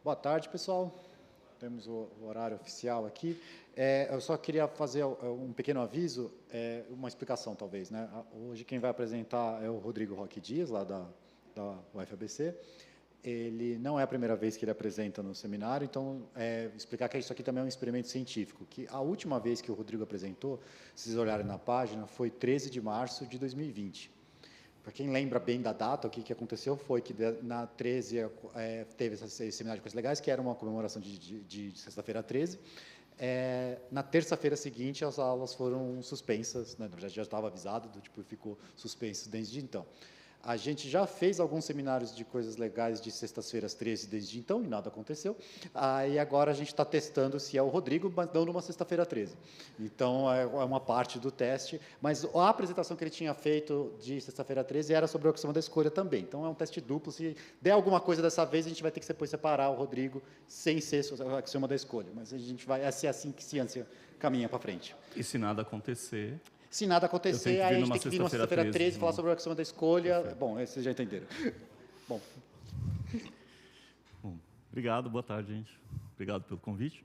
Boa tarde, pessoal. Temos o horário oficial aqui. Eu só queria fazer um pequeno aviso, uma explicação, talvez, né? Hoje quem vai apresentar é o Rodrigo Roque Dias, lá da UFABC. Ele não é a primeira vez que ele apresenta no seminário, então, explicar que isso aqui também é um experimento científico, que a última vez que o Rodrigo apresentou, se vocês olharem na página, foi 13 de março de 2020. Para quem lembra bem da data, o que aconteceu foi que na 13 teve esse seminário de coisas legais, que era uma comemoração de sexta-feira 13. Na terça-feira seguinte, as aulas foram suspensas, né? Na verdade, já estava avisado, ficou suspenso desde então. A gente já fez alguns seminários de coisas legais de sextas-feiras 13 desde então, e nada aconteceu. E agora a gente está testando se é o Rodrigo, mas não numa sexta-feira 13. Então, é uma parte do teste. Mas a apresentação que ele tinha feito de sexta-feira 13 era sobre a axioma da escolha também. Então, é um teste duplo. Se der alguma coisa dessa vez, a gente vai ter que depois separar o Rodrigo sem ser o axioma da escolha. Mas a gente vai ser assim que ciência caminha para frente. E se nada acontecer... Se nada acontecer, aí a gente tem que vir numa sexta-feira 13 e falar sobre a axioma da escolha. Perfeito. Bom, vocês já entenderam. Bom, obrigado, boa tarde, gente. Obrigado pelo convite,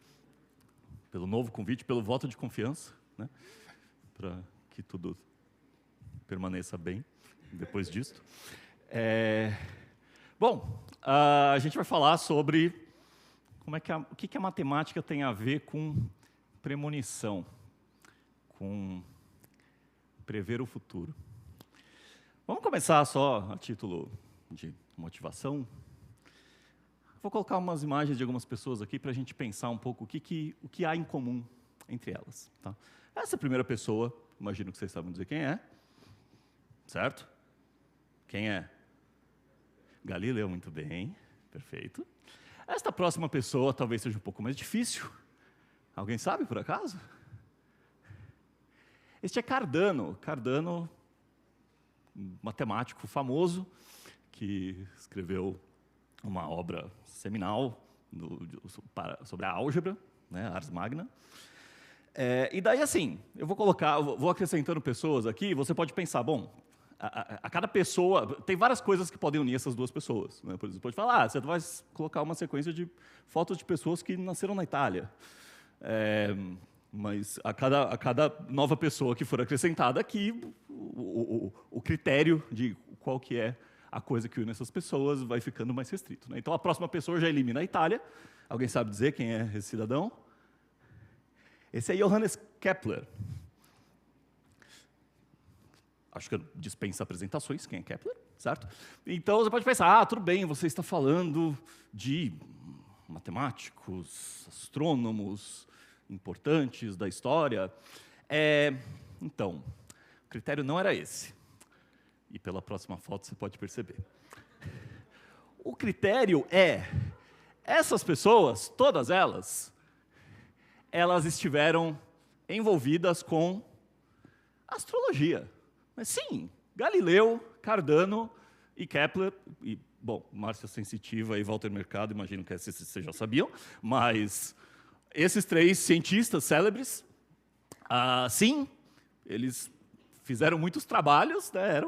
pelo novo convite, pelo voto de confiança, né, para que tudo permaneça bem depois disto. Bom, a gente vai falar sobre o que a matemática tem a ver com premonição, com prever o futuro. Vamos começar só a título de motivação. Vou colocar umas imagens de algumas pessoas aqui para a gente pensar um pouco o que há em comum entre elas. Tá? Essa primeira pessoa, imagino que vocês sabem dizer quem é, certo? Quem é? Galileu, muito bem, perfeito. Esta próxima pessoa talvez seja um pouco mais difícil. Alguém sabe, por acaso? Este é Cardano. Cardano, um matemático famoso, que escreveu uma obra seminal sobre a álgebra, né, Ars Magna. E daí, assim, eu vou acrescentando pessoas aqui, você pode pensar, bom, a cada pessoa, tem várias coisas que podem unir essas duas pessoas. Né? Por exemplo, pode falar, você vai colocar uma sequência de fotos de pessoas que nasceram na Itália. Mas a cada nova pessoa que for acrescentada aqui, o critério de qual que é a coisa que une essas pessoas vai ficando mais restrito. Né? Então, a próxima pessoa já elimina a Itália. Alguém sabe dizer quem é esse cidadão? Esse é Johannes Kepler. Acho que dispensa apresentações, quem é Kepler, certo? Então, você pode pensar, tudo bem, você está falando de matemáticos, astrônomos, importantes da história. Então, o critério não era esse. E pela próxima foto você pode perceber. O critério essas pessoas, todas elas estiveram envolvidas com astrologia. Mas sim, Galileu, Cardano e Kepler, e, bom, Márcia Sensitiva e Walter Mercado, imagino que vocês já sabiam, mas esses três cientistas célebres, sim, eles fizeram muitos trabalhos, né,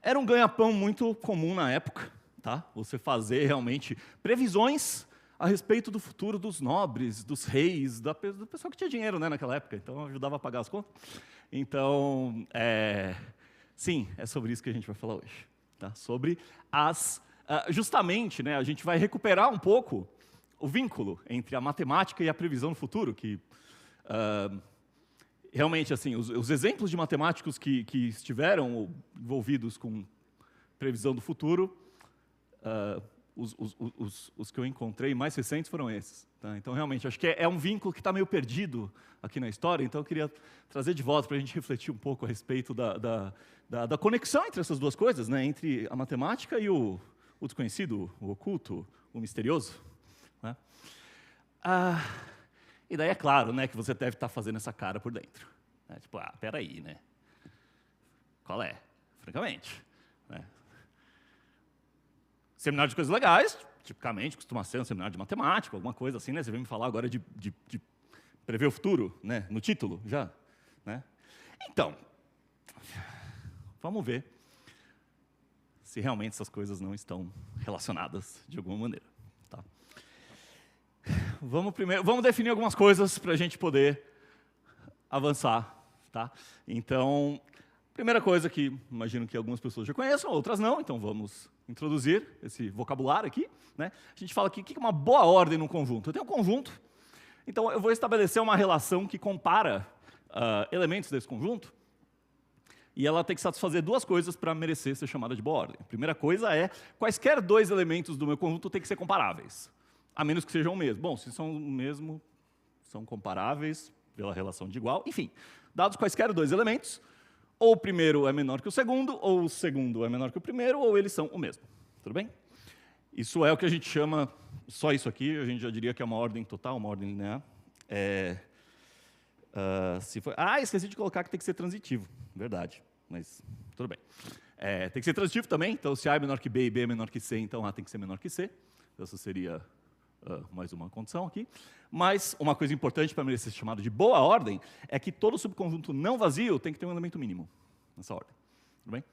era um ganha-pão muito comum na época, tá? Você fazer realmente previsões a respeito do futuro dos nobres, dos reis, do pessoal que tinha dinheiro, né, naquela época, então ajudava a pagar as contas. Então, sim, é sobre isso que a gente vai falar hoje. Tá? Sobre justamente, né, a gente vai recuperar um pouco o vínculo entre a matemática e a previsão do futuro, que realmente, assim, os exemplos de matemáticos que estiveram envolvidos com previsão do futuro, os que eu encontrei mais recentes foram esses. Tá? Então, realmente, acho que é um vínculo que está meio perdido aqui na história, então eu queria trazer de volta para a gente refletir um pouco a respeito da conexão entre essas duas coisas, né? Entre a matemática e o desconhecido, o oculto, o misterioso. Né? E daí é claro, né, que você deve estar fazendo essa cara por dentro. Né? Tipo, peraí, né? Qual é? Francamente. Né? Seminário de coisas legais, tipicamente, costuma ser um seminário de matemática, alguma coisa assim, né? Você vem me falar agora de prever o futuro, né? No título, já. Né? Então, vamos ver se realmente essas coisas não estão relacionadas de alguma maneira. Tá? vamos definir algumas coisas para a gente poder avançar, tá? Então, primeira coisa que imagino que algumas pessoas já conheçam, outras não, então vamos introduzir esse vocabulário aqui, né? A gente fala aqui o que é uma boa ordem no conjunto. Eu tenho um conjunto, então eu vou estabelecer uma relação que compara elementos desse conjunto, e ela tem que satisfazer duas coisas para merecer ser chamada de boa ordem. A primeira coisa é, quaisquer dois elementos do meu conjunto têm que ser comparáveis, a menos que sejam o mesmo. Bom, se são o mesmo, são comparáveis pela relação de igual. Enfim, dados quaisquer dois elementos, ou o primeiro é menor que o segundo, ou o segundo é menor que o primeiro, ou eles são o mesmo. Tudo bem? Isso é o que a gente chama, só isso aqui, a gente já diria que é uma ordem total, uma ordem linear. Esqueci de colocar que tem que ser transitivo. Verdade, mas tudo bem. Tem que ser transitivo também, então se A é menor que B e B é menor que C, então A tem que ser menor que C. Essa seria mais uma condição aqui. Mas uma coisa importante para merecer ser chamado de boa ordem é que todo subconjunto não vazio tem que ter um elemento mínimo nessa ordem. Tudo bem?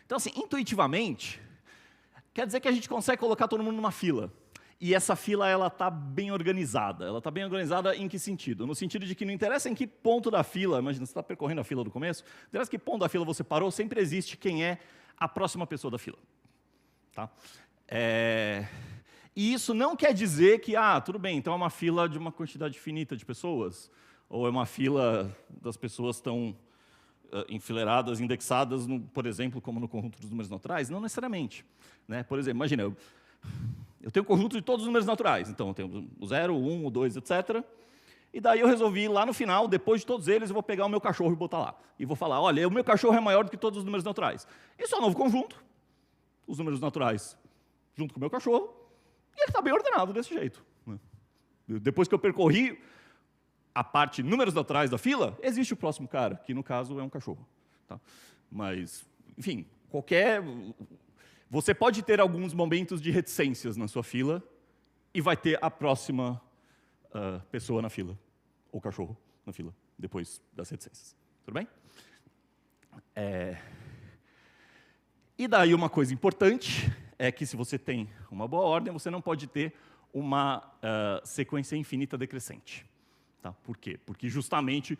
Então, assim, intuitivamente, quer dizer que a gente consegue colocar todo mundo numa fila. E essa fila está bem organizada. Ela está bem organizada em que sentido? No sentido de que não interessa em que ponto da fila, imagina, você está percorrendo a fila do começo, não interessa em que ponto da fila você parou, sempre existe quem é a próxima pessoa da fila. Tá? E isso não quer dizer que, tudo bem, então é uma fila de uma quantidade finita de pessoas, ou é uma fila das pessoas estão enfileiradas, indexadas, por exemplo, como no conjunto dos números naturais. Não necessariamente. Né? Por exemplo, imagina, eu tenho um conjunto de todos os números naturais, então eu tenho o 0, o 1, o 2, etc. E daí eu resolvi, lá no final, depois de todos eles, eu vou pegar o meu cachorro e botar lá. E vou falar, olha, o meu cachorro é maior do que todos os números naturais. Isso é um novo conjunto, os números naturais junto com o meu cachorro, e ele está bem ordenado desse jeito. Depois que eu percorri a parte números naturais da fila, existe o próximo cara, que no caso é um cachorro. Tá? Mas, enfim, você pode ter alguns momentos de reticências na sua fila e vai ter a próxima pessoa na fila, ou cachorro na fila, depois das reticências. Tudo bem? E daí uma coisa importante é que se você tem uma boa ordem, você não pode ter uma sequência infinita decrescente. Tá? Por quê? Porque justamente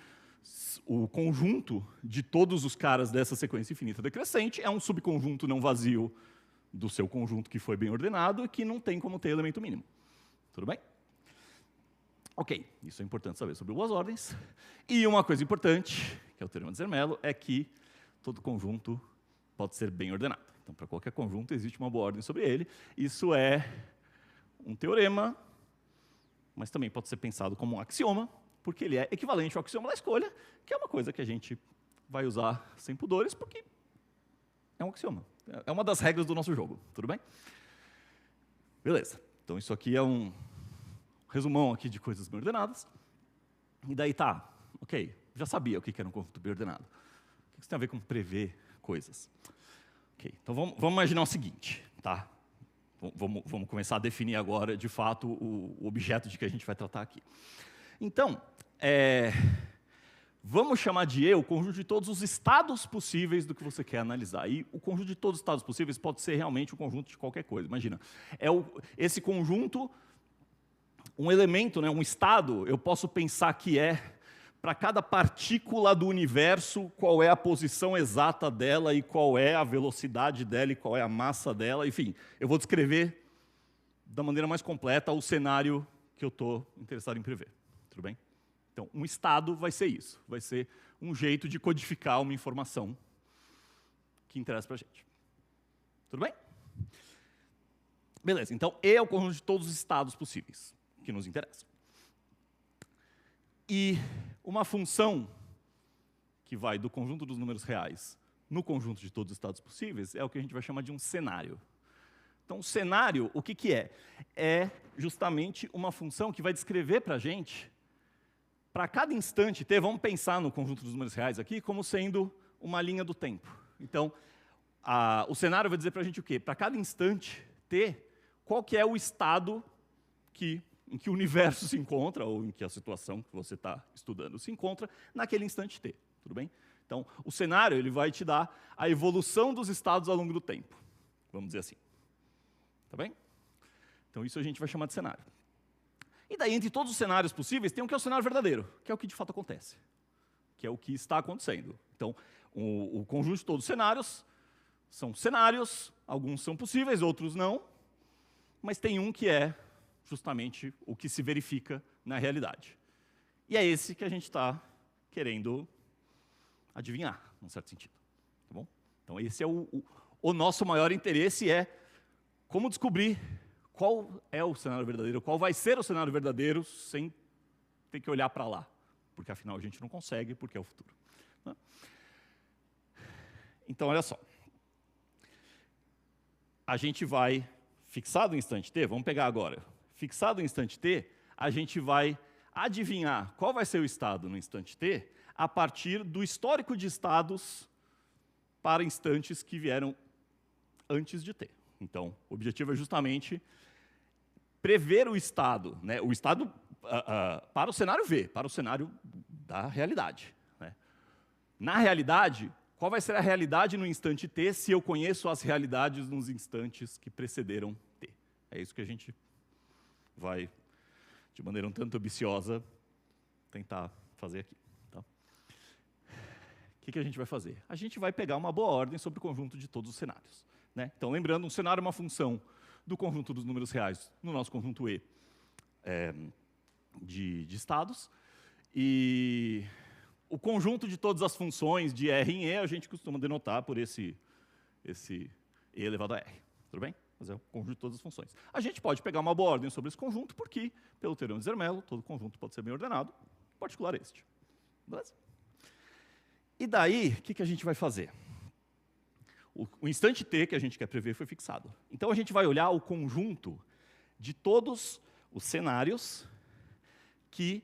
o conjunto de todos os caras dessa sequência infinita decrescente é um subconjunto não vazio do seu conjunto que foi bem ordenado e que não tem como ter elemento mínimo. Tudo bem? Ok, isso é importante saber sobre boas ordens. E uma coisa importante, que é o teorema de Zermelo, é que todo conjunto pode ser bem ordenado. Então, para qualquer conjunto, existe uma boa ordem sobre ele. Isso é um teorema, mas também pode ser pensado como um axioma, porque ele é equivalente ao axioma da escolha, que é uma coisa que a gente vai usar sem pudores, porque é um axioma. É uma das regras do nosso jogo, tudo bem? Beleza. Então, isso aqui é um resumão aqui de coisas bem ordenadas. E daí ok, já sabia o que era um conjunto bem ordenado. O que isso tem a ver com prever coisas? Ok, então vamos imaginar o seguinte, tá? Vamos começar a definir agora, de fato, o objeto de que a gente vai tratar aqui. Então, vamos chamar de E o conjunto de todos os estados possíveis do que você quer analisar. E o conjunto de todos os estados possíveis pode ser realmente o conjunto de qualquer coisa. Imagina, esse conjunto, um elemento, né, um estado, eu posso pensar que para cada partícula do universo, qual é a posição exata dela e qual é a velocidade dela e qual é a massa dela. Enfim, eu vou descrever da maneira mais completa o cenário que eu estou interessado em prever. Tudo bem? Então, um estado vai ser isso. Vai ser um jeito de codificar uma informação que interessa para a gente. Tudo bem? Beleza, então E é o conjunto de todos os estados possíveis que nos interessam. E uma função que vai do conjunto dos números reais no conjunto de todos os estados possíveis é o que a gente vai chamar de um cenário. Então, o cenário, o que é? É justamente uma função que vai descrever para a gente, para cada instante t, vamos pensar no conjunto dos números reais aqui como sendo uma linha do tempo. Então, o cenário vai dizer para a gente o quê? Para cada instante t, qual que é o estado em que o universo se encontra, ou em que a situação que você está estudando se encontra, naquele instante t. Tudo bem? Então, o cenário ele vai te dar a evolução dos estados ao longo do tempo. Vamos dizer assim. Tá bem? Então, isso a gente vai chamar de cenário. E daí, entre todos os cenários possíveis, tem um que é o cenário verdadeiro, que é o que de fato acontece, que é o que está acontecendo. Então, o conjunto de todos os cenários são cenários, alguns são possíveis, outros não, mas tem um que é justamente o que se verifica na realidade. E é esse que a gente está querendo adivinhar, num certo sentido. Tá bom? Então, esse é o nosso maior interesse, é como descobrir qual é o cenário verdadeiro, qual vai ser o cenário verdadeiro, sem ter que olhar para lá. Porque, afinal, a gente não consegue, porque é o futuro. Né? Então, olha só. A gente vai, fixado o instante t, vamos pegar agora. Fixado o instante t, a gente vai adivinhar qual vai ser o estado no instante t a partir do histórico de estados para instantes que vieram antes de t. Então, o objetivo é justamente prever o estado, né? O estado para o cenário V, para o cenário da realidade. Né? Na realidade, qual vai ser a realidade no instante t se eu conheço as realidades nos instantes que precederam t? É isso que a gente vai, de maneira um tanto ambiciosa, tentar fazer aqui. Tá? O que a gente vai fazer? A gente vai pegar uma boa ordem sobre o conjunto de todos os cenários. Né? Então, lembrando, um cenário é uma função do conjunto dos números reais no nosso conjunto E de estados. E o conjunto de todas as funções de R em E a gente costuma denotar por esse E elevado a R. Tudo bem? Mas é o conjunto de todas as funções. A gente pode pegar uma boa ordem sobre esse conjunto, porque, pelo teorema de Zermelo, todo conjunto pode ser bem ordenado, em particular este. Beleza? E daí, o que a gente vai fazer? O instante t que a gente quer prever foi fixado. Então, a gente vai olhar o conjunto de todos os cenários que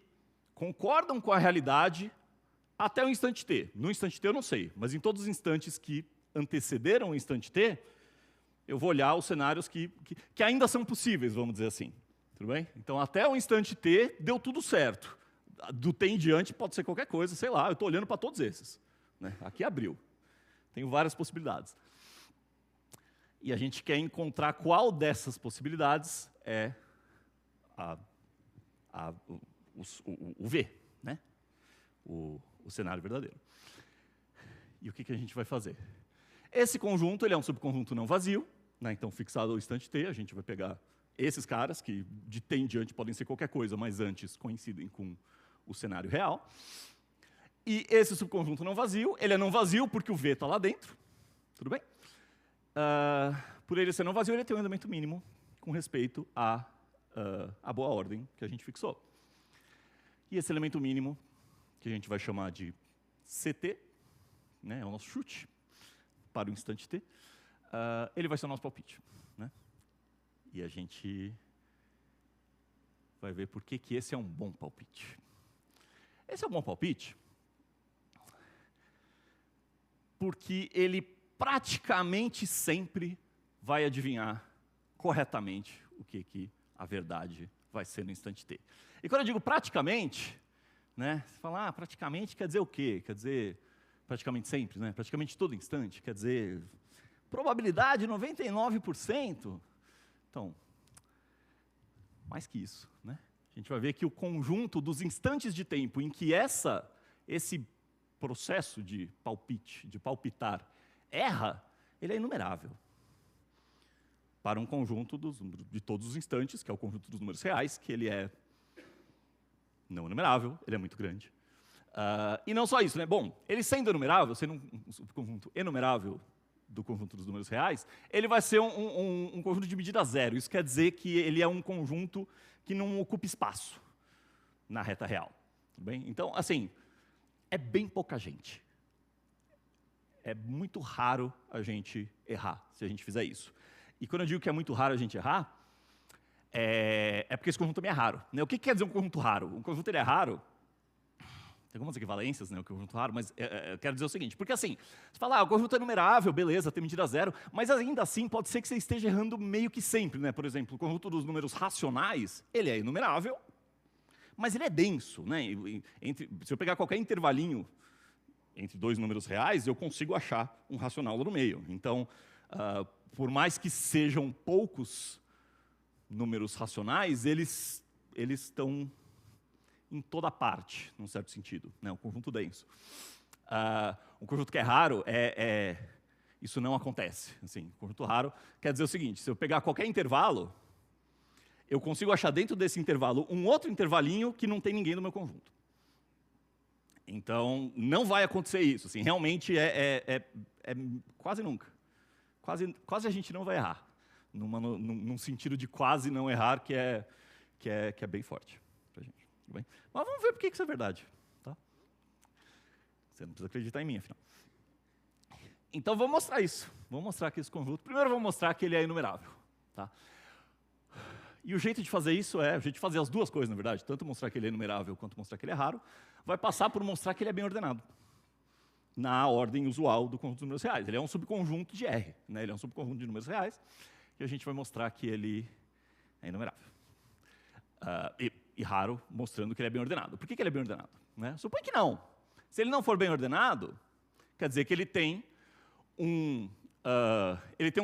concordam com a realidade até o instante t. No instante t eu não sei, mas em todos os instantes que antecederam o instante t, eu vou olhar os cenários que ainda são possíveis, vamos dizer assim. Tudo bem? Então, até o instante t, deu tudo certo. Do t em diante pode ser qualquer coisa, sei lá, eu estou olhando para todos esses. Né? Aqui abriu. Tenho várias possibilidades. E a gente quer encontrar qual dessas possibilidades é o V, né? O cenário verdadeiro. E o que a gente vai fazer? Esse conjunto ele é um subconjunto não vazio, né? Então, fixado ao instante t, a gente vai pegar esses caras, que de t em diante podem ser qualquer coisa, mas antes coincidem com o cenário real. E esse subconjunto não vazio, ele é não vazio porque o V está lá dentro. Tudo bem? Por ele ser não vazio, ele tem um elemento mínimo com respeito à boa ordem que a gente fixou. E esse elemento mínimo, que a gente vai chamar de CT, né, é o nosso chute para o instante t, ele vai ser o nosso palpite. Né? E a gente vai ver por que esse é um bom palpite. Esse é um bom palpite porque ele praticamente sempre vai adivinhar corretamente o que a verdade vai ser no instante t. E quando eu digo praticamente, né, você fala, praticamente quer dizer o quê? Quer dizer, praticamente sempre, né? Praticamente todo instante, quer dizer, probabilidade 99%. Então, mais que isso, né? A gente vai ver que o conjunto dos instantes de tempo em que esse processo de palpite, de palpitar, erra, ele é inumerável. Para um conjunto de todos os instantes, que é o conjunto dos números reais, que ele é não enumerável, ele é muito grande. E não só isso, né? Bom, ele sendo enumerável, sendo um subconjunto enumerável do conjunto dos números reais, ele vai ser um conjunto de medida zero. Isso quer dizer que ele é um conjunto que não ocupa espaço na reta real. Tudo bem? Então, assim, é bem pouca gente. É muito raro a gente errar, se a gente fizer isso. E quando eu digo que é muito raro a gente errar, é porque esse conjunto também é raro. Né? O que quer dizer um conjunto raro? Um conjunto ele é raro, tem algumas equivalências, né, o conjunto raro, mas eu quero dizer o seguinte, porque assim, você fala, o conjunto é numerável, beleza, tem medida zero, mas ainda assim pode ser que você esteja errando meio que sempre. Né? Por exemplo, o conjunto dos números racionais, ele é enumerável, mas ele é denso. Né? Se eu pegar qualquer intervalinho entre dois números reais, eu consigo achar um racional lá no meio. Então, por mais que sejam poucos números racionais, eles eles estão em toda parte, num certo sentido, né? Um conjunto denso. Um conjunto que é raro, isso não acontece. Assim, conjunto raro quer dizer o seguinte, se eu pegar qualquer intervalo, eu consigo achar dentro desse intervalo um outro intervalinho que não tem ninguém no meu conjunto. Então, não vai acontecer isso. Assim, realmente quase nunca. Quase a gente não vai errar. Num sentido de quase não errar, que é bem forte pra gente. Tudo bem? Mas vamos ver por que isso é verdade. Tá? Você não precisa acreditar em mim, afinal. Então, vamos mostrar isso. Vamos mostrar aqui esse conjunto. Primeiro, vamos mostrar que ele é enumerável. Tá? E o jeito de fazer isso o jeito de fazer as duas coisas, na verdade, tanto mostrar que ele é enumerável quanto mostrar que ele é raro, vai passar por mostrar que ele é bem ordenado, na ordem usual do conjunto de números reais. Ele é um subconjunto de R, né? Ele é um subconjunto de números reais, e a gente vai mostrar que ele é enumerável. E raro, mostrando que ele é bem ordenado. Por que ele é bem ordenado? Né? Supõe que não. Se ele não for bem ordenado, quer dizer que ele tem um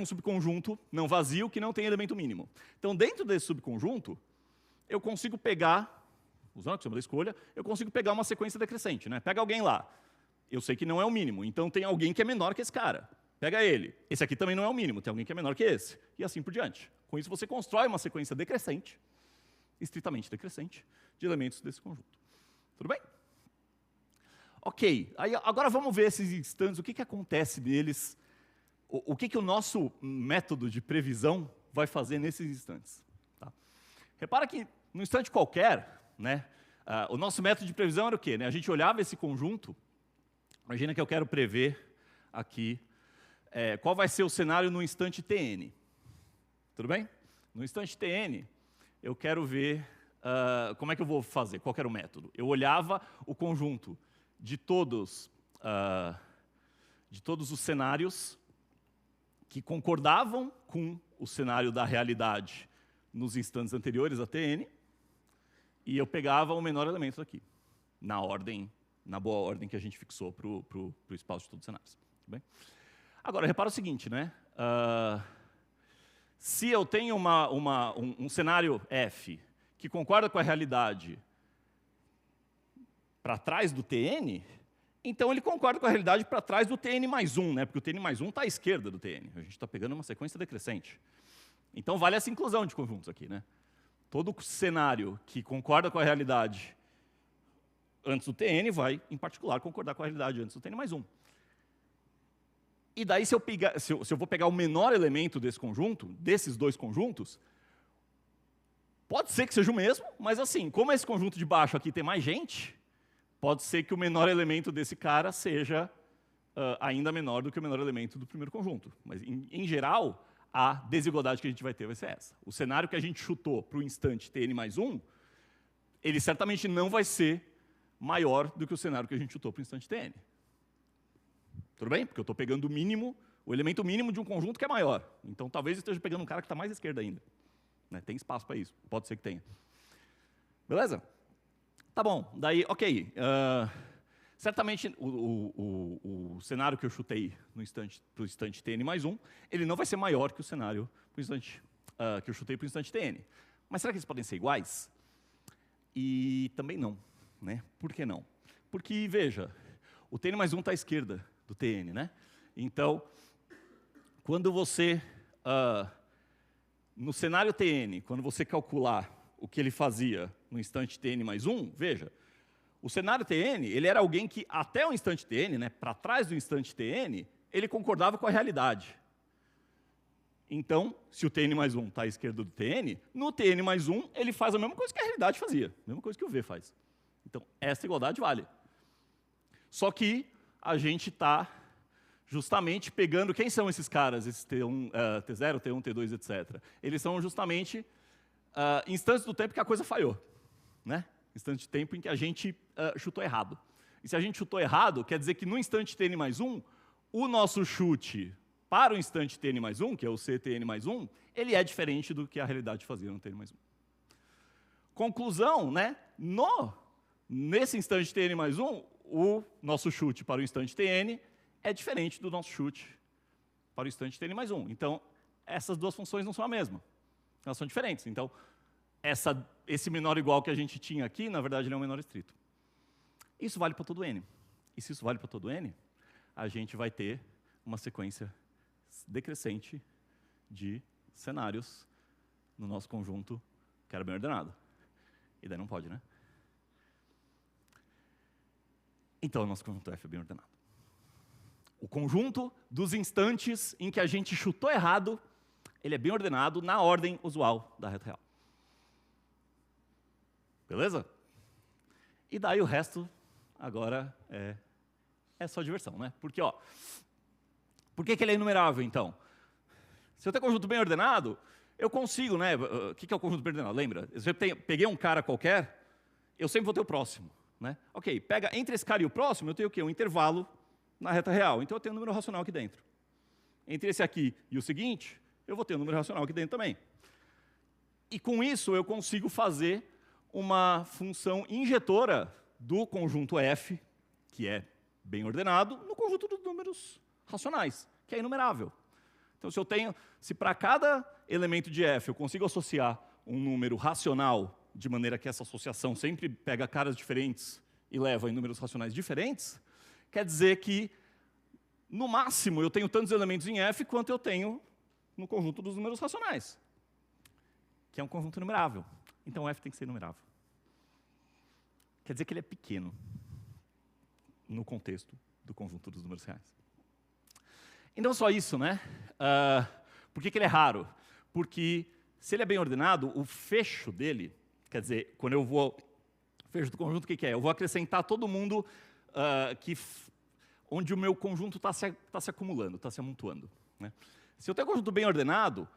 subconjunto não vazio que não tem elemento mínimo. Então, dentro desse subconjunto, eu consigo pegar, usando o axioma da escolha, eu consigo pegar uma sequência decrescente. Né? Pega alguém lá. Eu sei que não é o mínimo, então tem alguém que é menor que esse cara. Pega ele. Esse aqui também não é o mínimo, tem alguém que é menor que esse. E assim por diante. Com isso, você constrói uma sequência decrescente, estritamente decrescente, de elementos desse conjunto. Tudo bem? Ok. Aí, agora vamos ver esses instantes, o que acontece neles, o que o nosso método de previsão vai fazer nesses instantes. Tá? Repara que, num instante qualquer, né, o nosso método de previsão era o quê? Né? A gente olhava esse conjunto, imagina que eu quero prever aqui qual vai ser o cenário no instante Tn. Tudo bem? No instante Tn, eu quero ver como é que eu vou fazer, qual era o método. Eu olhava o conjunto de todos os cenários que concordavam com o cenário da realidade nos instantes anteriores a Tn, e eu pegava o menor elemento daqui, na boa ordem que a gente fixou para o espaço de todos os cenários. Tudo bem? Agora, repara o seguinte, né? Se eu tenho um cenário F que concorda com a realidade para trás do Tn, então ele concorda com a realidade para trás do Tn mais 1, né? Porque o Tn mais 1 está à esquerda do Tn. A gente está pegando uma sequência decrescente. Então vale essa inclusão de conjuntos aqui, né? Todo cenário que concorda com a realidade antes do Tn vai, em particular, concordar com a realidade antes do Tn mais 1. E daí, se eu vou pegar o menor elemento desse conjunto, desses dois conjuntos, pode ser que seja o mesmo, mas assim, como esse conjunto de baixo aqui tem mais gente, pode ser que o menor elemento desse cara seja ainda menor do que o menor elemento do primeiro conjunto. Mas, em geral, a desigualdade que a gente vai ter vai ser essa. O cenário que a gente chutou para o instante Tn mais 1, ele certamente não vai ser maior do que o cenário que a gente chutou para o instante Tn. Tudo bem? Porque eu estou pegando o elemento mínimo de um conjunto que é maior. Então, talvez eu esteja pegando um cara que está mais à esquerda ainda. Né? Tem espaço para isso. Pode ser que tenha. Beleza? Tá bom. Daí, ok. Certamente, o cenário que eu chutei para o instante Tn mais 1, ele não vai ser maior que o cenário que eu chutei para o instante Tn. Mas será que eles podem ser iguais? E também não. Né? Por que não? Porque, veja, o Tn mais 1 está à esquerda do Tn, né? Então, quando você, no cenário Tn, quando você calcular o que ele fazia no instante Tn mais 1, veja, o cenário Tn, ele era alguém que até o instante Tn, né, para trás do instante Tn, ele concordava com a realidade. Então, se o Tn mais 1 está à esquerda do Tn, no Tn mais 1, ele faz a mesma coisa que a realidade fazia, a mesma coisa que o V faz. Então, essa igualdade vale. Só que a gente está justamente pegando... Quem são esses caras, esses T1, T0, T1, T2, etc.? Eles são justamente instantes do tempo que a coisa falhou. Né? Instante de tempo em que a gente chutou errado. E se a gente chutou errado, quer dizer que no instante Tn mais 1, o nosso chute para o instante Tn mais 1, que é o Ctn mais 1, ele é diferente do que a realidade fazia no Tn mais 1. Conclusão, né? Nesse instante Tn mais 1, o nosso chute para o instante Tn é diferente do nosso chute para o instante Tn mais 1. Então, essas duas funções não são a mesma. Elas são diferentes. Então, essa esse menor igual que a gente tinha aqui, na verdade, ele é um menor estrito. Isso vale para todo n. E se isso vale para todo n, a gente vai ter uma sequência decrescente de cenários no nosso conjunto que era bem ordenado. E daí não pode, né? Então, o nosso conjunto F é bem ordenado. O conjunto dos instantes em que a gente chutou errado, ele é bem ordenado na ordem usual da reta real. Beleza? E daí o resto, agora, é só diversão, né? Porque, ó, por que ele é inumerável, então? Se eu tenho conjunto bem ordenado, eu consigo, né? O que é o conjunto bem ordenado? Lembra? Se eu peguei um cara qualquer, eu sempre vou ter o próximo, né? Ok, pega entre esse cara e o próximo, eu tenho o quê? Um intervalo na reta real. Então eu tenho um número racional aqui dentro. Entre esse aqui e o seguinte, eu vou ter um número racional aqui dentro também. E com isso eu consigo fazer uma função injetora do conjunto F, que é bem ordenado, no conjunto dos números racionais, que é inumerável. Então, se para cada elemento de F eu consigo associar um número racional, de maneira que essa associação sempre pega caras diferentes e leva em números racionais diferentes, quer dizer que, no máximo, eu tenho tantos elementos em F quanto eu tenho no conjunto dos números racionais, que é um conjunto numerável. Então, F tem que ser numerável. Quer dizer que ele é pequeno no contexto do conjunto dos números reais. E não só isso, né? Por que ele é raro? Porque, se ele é bem ordenado, o fecho dele, quer dizer, quando eu vou... Fecho do conjunto, o que é? Eu vou acrescentar todo mundo onde o meu conjunto está se acumulando, está se amontoando, né? Se eu tenho um conjunto bem ordenado,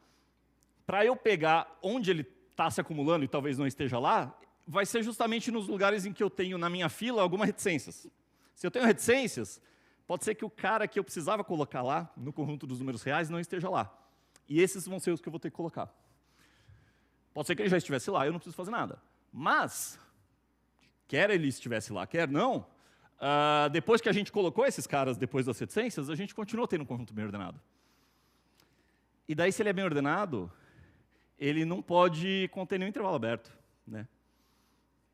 para eu pegar onde ele está se acumulando e talvez não esteja lá, vai ser justamente nos lugares em que eu tenho na minha fila algumas reticências. Se eu tenho reticências, pode ser que o cara que eu precisava colocar lá, no conjunto dos números reais, não esteja lá. E esses vão ser os que eu vou ter que colocar. Pode ser que ele já estivesse lá, eu não preciso fazer nada. Mas, quer ele estivesse lá, quer não, depois que a gente colocou esses caras depois das reticências, a gente continuou tendo um conjunto bem ordenado. E daí, se ele é bem ordenado, ele não pode conter nenhum intervalo aberto, né?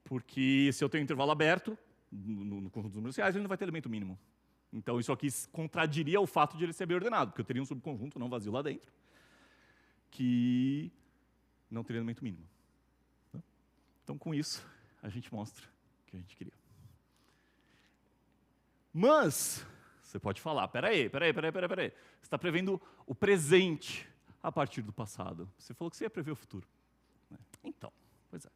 Porque se eu tenho um intervalo aberto, no conjunto dos números reais, ele não vai ter elemento mínimo. Então, isso aqui contradiria o fato de ele ser bem ordenado, porque eu teria um subconjunto não vazio lá dentro, que não teria elemento mínimo. Então, com isso, a gente mostra o que a gente queria. Mas, você pode falar, peraí. Você está prevendo o presente a partir do passado. Você falou que você ia prever o futuro. Então, pois é.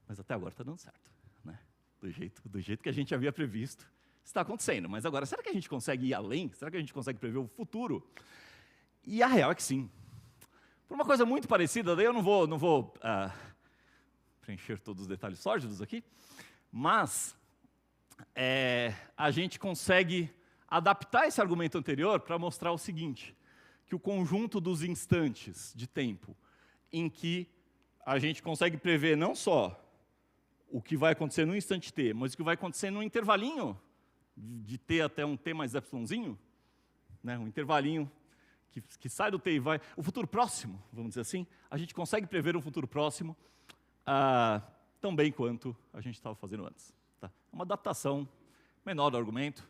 Mas até agora está dando certo, né? Do jeito que a gente havia previsto, está acontecendo. Mas agora, será que a gente consegue ir além? Será que a gente consegue prever o futuro? E a real é que sim. Por uma coisa muito parecida, daí eu não vou preencher todos os detalhes sórdidos aqui, mas a gente consegue adaptar esse argumento anterior para mostrar o seguinte, que o conjunto dos instantes de tempo em que a gente consegue prever não só o que vai acontecer no instante t, mas o que vai acontecer num intervalinho de t até um t mais epsilonzinho, né, um intervalinho que sai do t e vai... O futuro próximo, vamos dizer assim, a gente consegue prever um futuro próximo tão bem quanto a gente estava fazendo antes. Tá? É uma adaptação menor do argumento.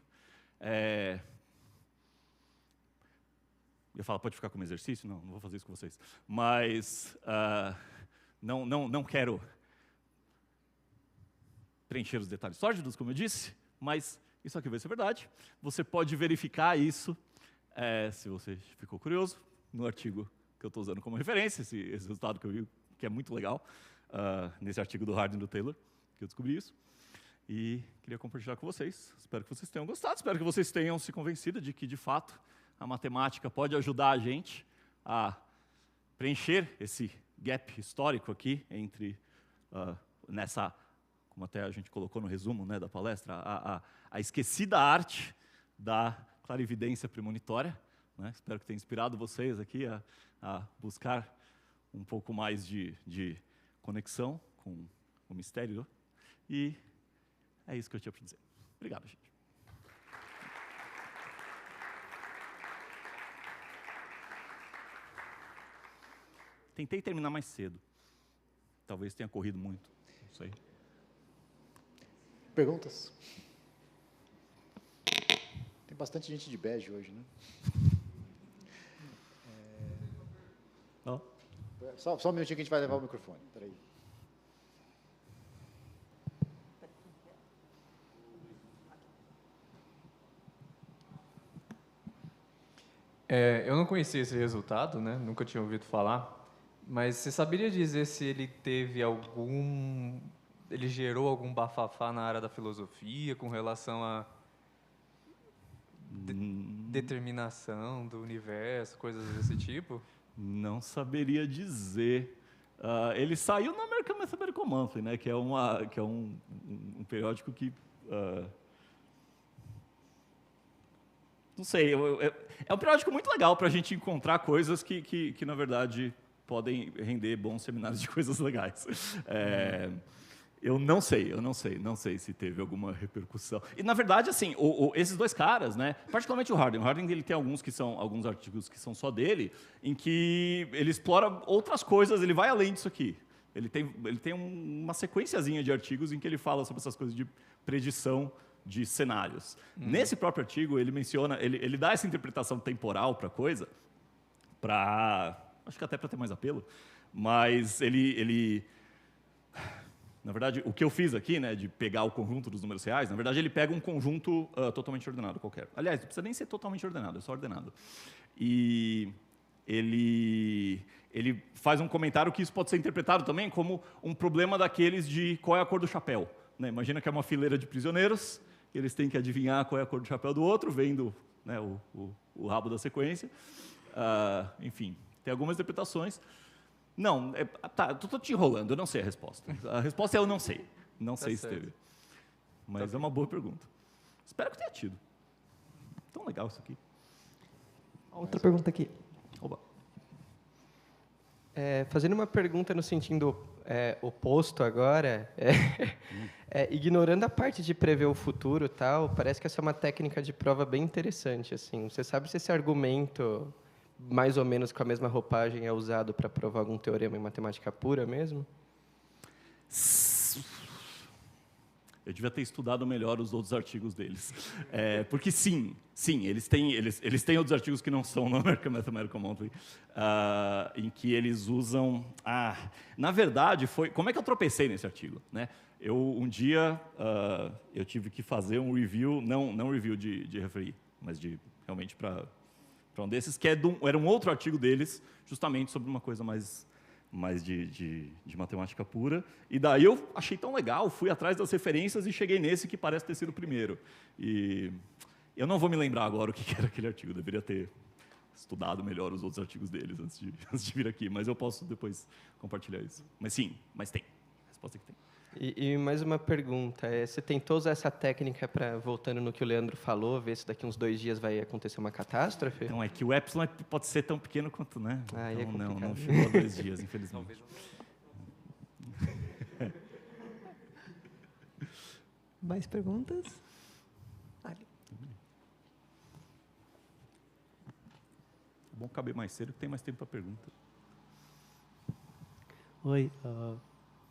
Eu ia falar, pode ficar como exercício? Não vou fazer isso com vocês. Mas não quero preencher os detalhes sórdidos, como eu disse, mas isso aqui vai ser verdade. Você pode verificar isso, se você ficou curioso, no artigo que eu estou usando como referência, esse resultado que eu vi, que é muito legal, nesse artigo do Harding e do Taylor, que eu descobri isso. E queria compartilhar com vocês. Espero que vocês tenham gostado, espero que vocês tenham se convencido de que, de fato, a matemática pode ajudar a gente a preencher esse gap histórico aqui entre como até a gente colocou no resumo, né, da palestra, a esquecida arte da clarividência premonitória, né? Espero que tenha inspirado vocês aqui a buscar um pouco mais de conexão com o mistério. E é isso que eu tinha para dizer. Obrigado, gente. Tentei terminar mais cedo. talvez tenha corrido muito, não sei. Perguntas? Tem bastante gente de bege hoje, né? Não? Só um minutinho que a gente vai levar o microfone. Espera aí. Eu não conhecia esse resultado, né? Nunca tinha ouvido falar. Mas você saberia dizer se ele ele gerou algum bafafá na área da filosofia com relação à determinação do universo, coisas desse tipo? Não saberia dizer. Ele saiu no American Mathematical Monthly, né, que é um periódico que... não sei, é um periódico muito legal para a gente encontrar coisas que, na verdade, podem render bons seminários de coisas legais. Eu não sei se teve alguma repercussão. E, na verdade, assim, esses dois caras, né, particularmente o Harding ele tem alguns artigos que são só dele, em que ele explora outras coisas, ele vai além disso aqui. Ele tem uma sequenciazinha de artigos em que ele fala sobre essas coisas de predição de cenários. Nesse próprio artigo, ele menciona, ele dá essa interpretação temporal para a coisa, acho que até para ter mais apelo, mas na verdade, o que eu fiz aqui, né, de pegar o conjunto dos números reais, na verdade, ele pega um conjunto totalmente ordenado qualquer. Aliás, não precisa nem ser totalmente ordenado, é só ordenado. E ele faz um comentário que isso pode ser interpretado também como um problema daqueles de qual é a cor do chapéu. Né? Imagina que é uma fileira de prisioneiros, eles têm que adivinhar qual é a cor do chapéu do outro, vendo, né, o rabo da sequência. Enfim, tem algumas interpretações. Não, estou te enrolando, eu não sei a resposta. A resposta é eu não sei. Não sei se teve. Mas é uma boa pergunta. Espero que tenha tido. Tão legal isso aqui. Outra pergunta aqui. Oba. Fazendo uma pergunta no sentido oposto agora, ignorando a parte de prever o futuro, tal, parece que essa é uma técnica de prova bem interessante. Assim. Você sabe se esse argumento, mais ou menos com a mesma roupagem, é usado para provar algum teorema em matemática pura mesmo? Eu devia ter estudado melhor os outros artigos deles. Porque sim, eles têm outros artigos que não são no American Mathematical Monthly, em que eles usam... na verdade, como é que eu tropecei nesse artigo? Né? Um dia, eu tive que fazer um review, não review de referir, mas realmente para um desses, que era um outro artigo deles, justamente sobre uma coisa mais de matemática pura. E daí eu achei tão legal, fui atrás das referências e cheguei nesse que parece ter sido o primeiro. E eu não vou me lembrar agora o que era aquele artigo, deveria ter estudado melhor os outros artigos deles antes de vir aqui, mas eu posso depois compartilhar isso. Mas sim, tem. A resposta é que tem. E mais uma pergunta, você tentou usar essa técnica para, voltando no que o Leandro falou, ver se daqui uns 2 dias vai acontecer uma catástrofe? Então, é que o epsilon pode ser tão pequeno quanto, né? Então, não chegou a 2 dias, infelizmente. Mais perguntas? É bom caber mais cedo, que tem mais tempo para pergunta. Oi,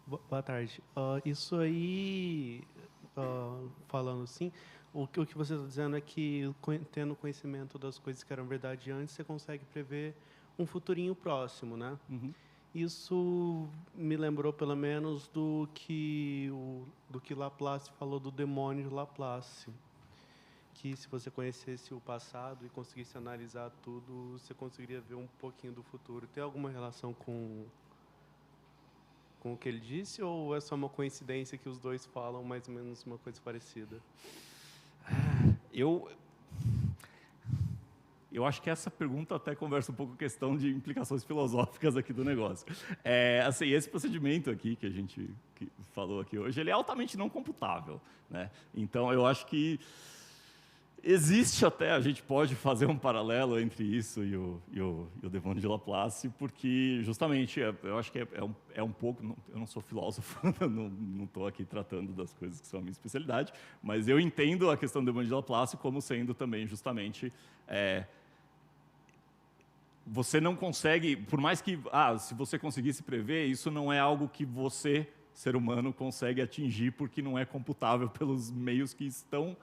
boa tarde. Isso aí, falando assim, o que você está dizendo é que, tendo conhecimento das coisas que eram verdade antes, você consegue prever um futurinho próximo, né? Uhum. Isso me lembrou, pelo menos, do que Laplace falou do demônio de Laplace. Que, se você conhecesse o passado e conseguisse analisar tudo, você conseguiria ver um pouquinho do futuro. Tem alguma relação com o que ele disse, ou é só uma coincidência que os dois falam mais ou menos uma coisa parecida? Eu acho que essa pergunta até conversa um pouco com a questão de implicações filosóficas aqui do negócio. Assim, esse procedimento aqui que a gente falou aqui hoje, ele é altamente não computável, né? Então, eu acho que existe até, a gente pode fazer um paralelo entre isso e o demônio de Laplace, porque, justamente, eu acho que é um pouco... Eu não sou filósofo, não estou aqui tratando das coisas que são a minha especialidade, mas eu entendo a questão do demônio de Laplace como sendo também, justamente, você não consegue, por mais que, se você conseguisse prever, isso não é algo que você, ser humano, consegue atingir, porque não é computável pelos meios que estão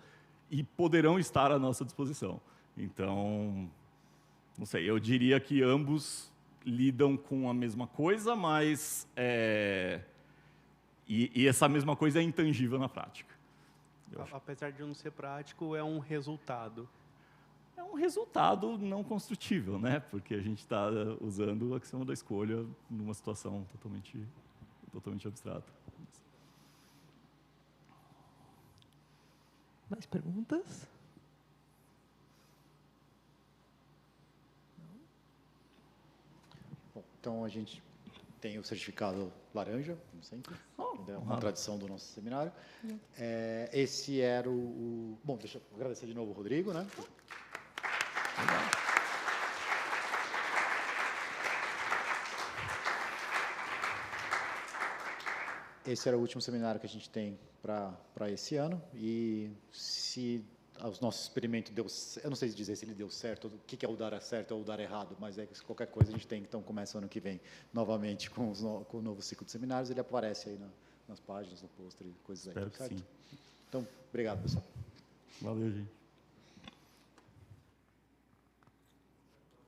e poderão estar à nossa disposição. Então, não sei, eu diria que ambos lidam com a mesma coisa, mas e essa mesma coisa é intangível na prática. Apesar de não ser prático, é um resultado. É um resultado não construtível, né? Porque a gente está usando o axioma da escolha numa situação totalmente abstrata. Mais perguntas? Bom, então a gente tem o certificado laranja, como sempre, que é uma tradição do nosso seminário. Esse era Bom, deixa eu agradecer de novo o Rodrigo, né? Esse era o último seminário que a gente tem para esse ano. E se o nosso experimento deu... Eu não sei dizer se ele deu certo, o que é o dar certo ou o dar errado, mas qualquer coisa a gente tem, então começa ano que vem novamente com o novo ciclo de seminários. Ele aparece aí nas páginas, no pôster e coisas aí. Espero que certo? sim. Então, obrigado, pessoal. Valeu, gente.